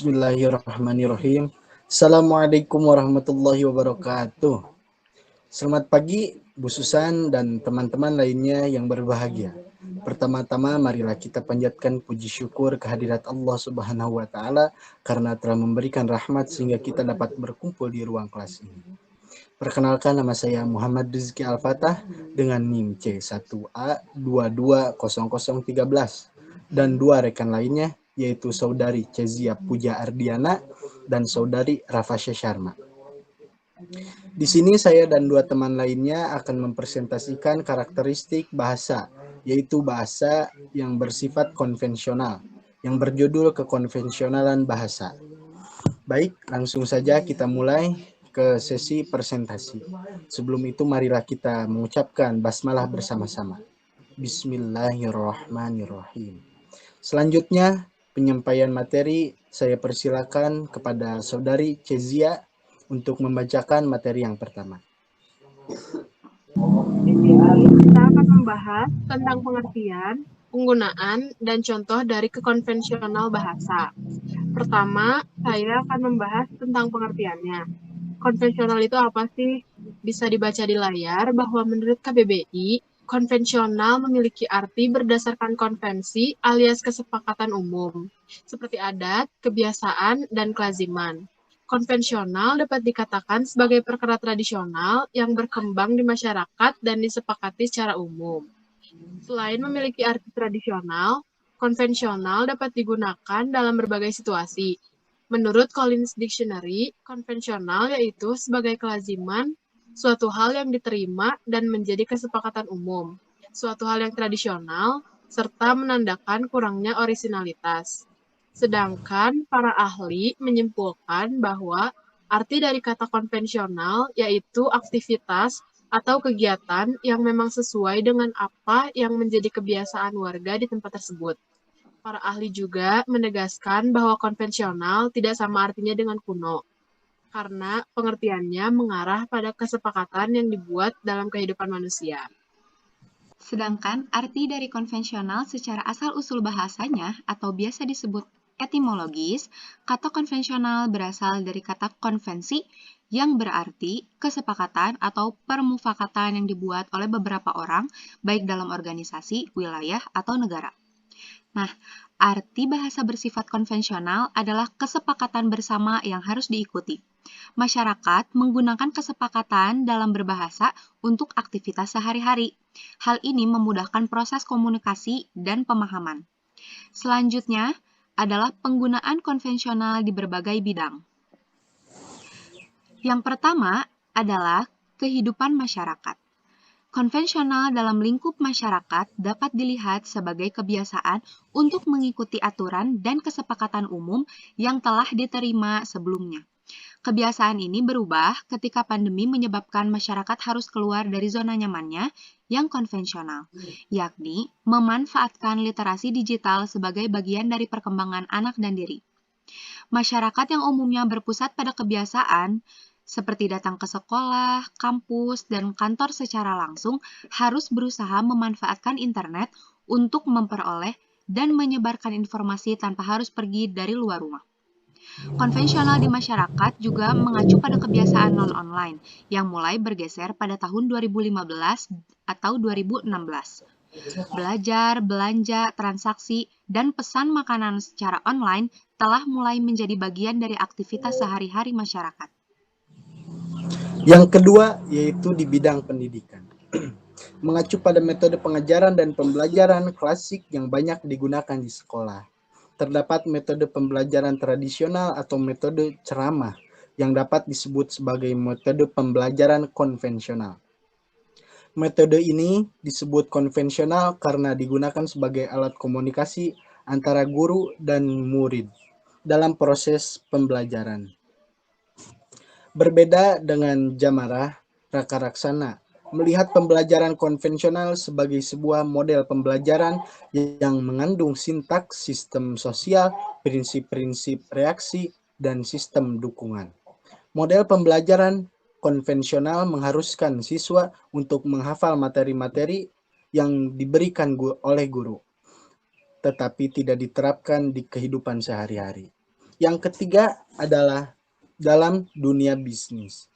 Bismillahirrahmanirrahim. Assalamualaikum warahmatullahi wabarakatuh. Selamat pagi, Bu Susan dan teman-teman lainnya yang berbahagia. Pertama-tama, marilah kita panjatkan puji syukur kehadirat Allah Subhanahu wa Ta'ala karena telah memberikan rahmat sehingga kita dapat berkumpul di ruang kelas ini. Perkenalkan, nama saya Muhammad Rizky Al-Fatah dengan NIM C1A220013 dan dua rekan lainnya, yaitu Saudari Kezia Puja Ardiana dan Saudari Rafasya Sharma. Di sini saya dan dua teman lainnya akan mempresentasikan karakteristik bahasa, yaitu bahasa yang bersifat konvensional, yang berjudul kekonvensionalan bahasa. Baik, langsung saja kita mulai ke sesi presentasi. Sebelum itu marilah kita mengucapkan basmalah bersama-sama. Bismillahirrahmanirrahim. Selanjutnya, penyampaian materi saya persilakan kepada Saudari Kezia untuk membacakan materi yang pertama. Di sini kita akan membahas tentang pengertian, penggunaan, dan contoh dari kekonvensional bahasa. Pertama, saya akan membahas tentang pengertiannya. Konvensional itu apa sih? Bisa dibaca di layar bahwa menurut KBBI, konvensional memiliki arti berdasarkan konvensi alias kesepakatan umum, seperti adat, kebiasaan, dan kelaziman. Konvensional dapat dikatakan sebagai perkara tradisional yang berkembang di masyarakat dan disepakati secara umum. Selain memiliki arti tradisional, konvensional dapat digunakan dalam berbagai situasi. Menurut Collins Dictionary, konvensional yaitu sebagai kelaziman, suatu hal yang diterima dan menjadi kesepakatan umum, suatu hal yang tradisional, serta menandakan kurangnya orisinalitas. Sedangkan para ahli menyimpulkan bahwa arti dari kata konvensional yaitu aktivitas atau kegiatan yang memang sesuai dengan apa yang menjadi kebiasaan warga di tempat tersebut. Para ahli juga menegaskan bahwa konvensional tidak sama artinya dengan kuno, karena pengertiannya mengarah pada kesepakatan yang dibuat dalam kehidupan manusia. Sedangkan arti dari konvensional secara asal-usul bahasanya atau biasa disebut etimologis, kata konvensional berasal dari kata konvensi yang berarti kesepakatan atau permufakatan yang dibuat oleh beberapa orang, baik dalam organisasi, wilayah, atau negara. Nah, arti bahasa bersifat konvensional adalah kesepakatan bersama yang harus diikuti. Masyarakat menggunakan kesepakatan dalam berbahasa untuk aktivitas sehari-hari. Hal ini memudahkan proses komunikasi dan pemahaman. Selanjutnya adalah penggunaan konvensional di berbagai bidang. Yang pertama adalah kehidupan masyarakat. Konvensional dalam lingkup masyarakat dapat dilihat sebagai kebiasaan untuk mengikuti aturan dan kesepakatan umum yang telah diterima sebelumnya. Kebiasaan ini berubah ketika pandemi menyebabkan masyarakat harus keluar dari zona nyamannya yang konvensional, yakni memanfaatkan literasi digital sebagai bagian dari perkembangan anak dan diri. Masyarakat yang umumnya berpusat pada kebiasaan, seperti datang ke sekolah, kampus, dan kantor secara langsung, harus berusaha memanfaatkan internet untuk memperoleh dan menyebarkan informasi tanpa harus pergi dari luar rumah. Konvensional di masyarakat juga mengacu pada kebiasaan non-online yang mulai bergeser pada tahun 2015 atau 2016. Belajar, belanja, transaksi, dan pesan makanan secara online telah mulai menjadi bagian dari aktivitas sehari-hari masyarakat. Yang kedua, yaitu di bidang pendidikan. Mengacu pada metode pengajaran dan pembelajaran klasik yang banyak digunakan di sekolah. Terdapat metode pembelajaran tradisional atau metode ceramah yang dapat disebut sebagai metode pembelajaran konvensional. Metode ini disebut konvensional karena digunakan sebagai alat komunikasi antara guru dan murid dalam proses pembelajaran. Berbeda dengan Jamarah Rakaraksana, melihat pembelajaran konvensional sebagai sebuah model pembelajaran yang mengandung sintaks, sistem sosial, prinsip-prinsip reaksi, dan sistem dukungan. Model pembelajaran konvensional mengharuskan siswa untuk menghafal materi-materi yang diberikan oleh guru, tetapi tidak diterapkan di kehidupan sehari-hari. Yang ketiga adalah dalam dunia bisnis.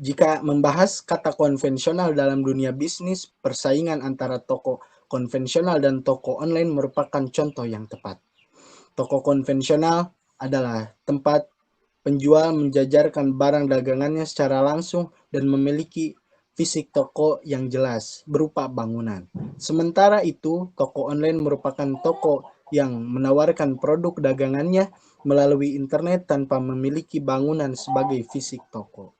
Jika membahas kata konvensional dalam dunia bisnis, persaingan antara toko konvensional dan toko online merupakan contoh yang tepat. Toko konvensional adalah tempat penjual menjajarkan barang dagangannya secara langsung dan memiliki fisik toko yang jelas berupa bangunan. Sementara itu, toko online merupakan toko yang menawarkan produk dagangannya melalui internet tanpa memiliki bangunan sebagai fisik toko.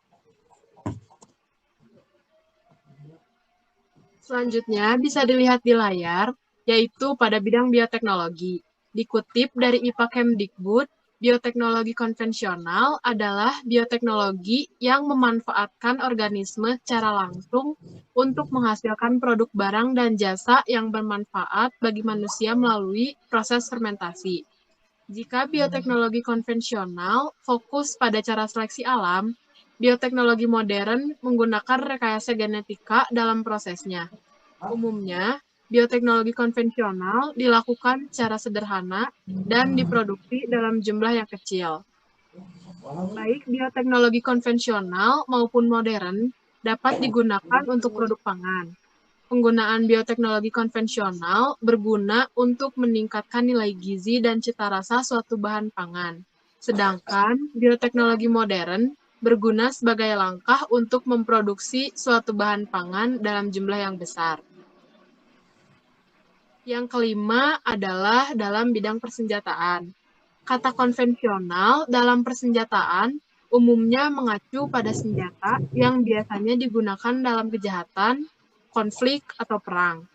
Selanjutnya bisa dilihat di layar, yaitu pada bidang bioteknologi. Dikutip dari IPA Kemdikbud, bioteknologi konvensional adalah bioteknologi yang memanfaatkan organisme secara langsung untuk menghasilkan produk barang dan jasa yang bermanfaat bagi manusia melalui proses fermentasi. Jika bioteknologi konvensional fokus pada cara seleksi alam, bioteknologi modern menggunakan rekayasa genetika dalam prosesnya. Umumnya, bioteknologi konvensional dilakukan secara sederhana dan diproduksi dalam jumlah yang kecil. Baik bioteknologi konvensional maupun modern dapat digunakan untuk produk pangan. Penggunaan bioteknologi konvensional berguna untuk meningkatkan nilai gizi dan cita rasa suatu bahan pangan. Sedangkan bioteknologi modern berguna sebagai langkah untuk memproduksi suatu bahan pangan dalam jumlah yang besar. Yang kelima adalah dalam bidang persenjataan. Kata konvensional dalam persenjataan umumnya mengacu pada senjata yang biasanya digunakan dalam kejahatan, konflik, atau perang.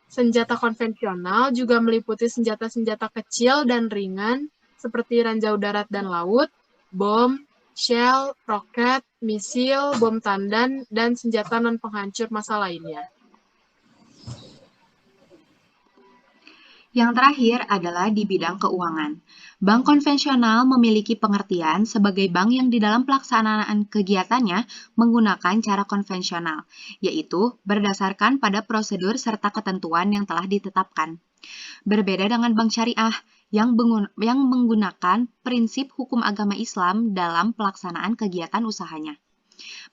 Senjata konvensional juga meliputi senjata-senjata kecil dan ringan seperti ranjau darat dan laut, bom, shell, roket, misil, bom tandan, dan senjata non-penghancur massa lainnya. Yang terakhir adalah di bidang keuangan. Bank konvensional memiliki pengertian sebagai bank yang di dalam pelaksanaan kegiatannya menggunakan cara konvensional, yaitu berdasarkan pada prosedur serta ketentuan yang telah ditetapkan. Berbeda dengan bank syariah yang menggunakan prinsip hukum agama Islam dalam pelaksanaan kegiatan usahanya.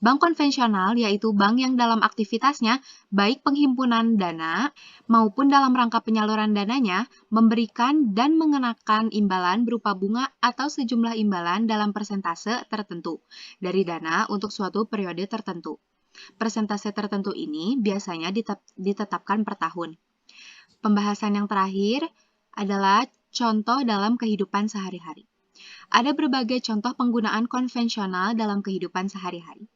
Bank konvensional yaitu bank yang dalam aktivitasnya, baik penghimpunan dana maupun dalam rangka penyaluran dananya, memberikan dan mengenakan imbalan berupa bunga atau sejumlah imbalan dalam persentase tertentu dari dana untuk suatu periode tertentu. Persentase tertentu ini biasanya ditetapkan per tahun. Pembahasan yang terakhir adalah contoh dalam kehidupan sehari-hari. Ada berbagai contoh penggunaan konvensional dalam kehidupan sehari-hari.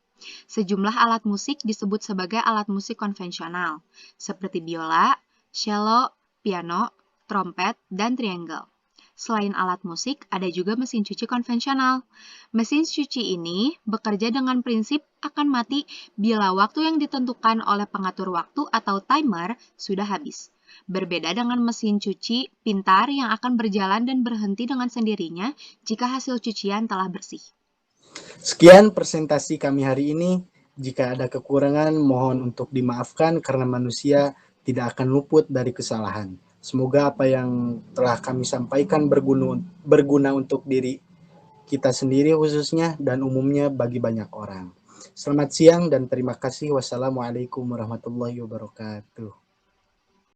Sejumlah alat musik disebut sebagai alat musik konvensional, seperti biola, cello, piano, trompet, dan triangle. Selain alat musik, ada juga mesin cuci konvensional. Mesin cuci ini bekerja dengan prinsip akan mati bila waktu yang ditentukan oleh pengatur waktu atau timer sudah habis. Berbeda dengan mesin cuci pintar yang akan berjalan dan berhenti dengan sendirinya jika hasil cucian telah bersih. Sekian presentasi kami hari ini. Jika ada kekurangan, mohon untuk dimaafkan karena manusia tidak akan luput dari kesalahan. Semoga apa yang telah kami sampaikan berguna untuk diri kita sendiri khususnya dan umumnya bagi banyak orang. Selamat siang dan terima kasih. Wassalamualaikum warahmatullahi wabarakatuh.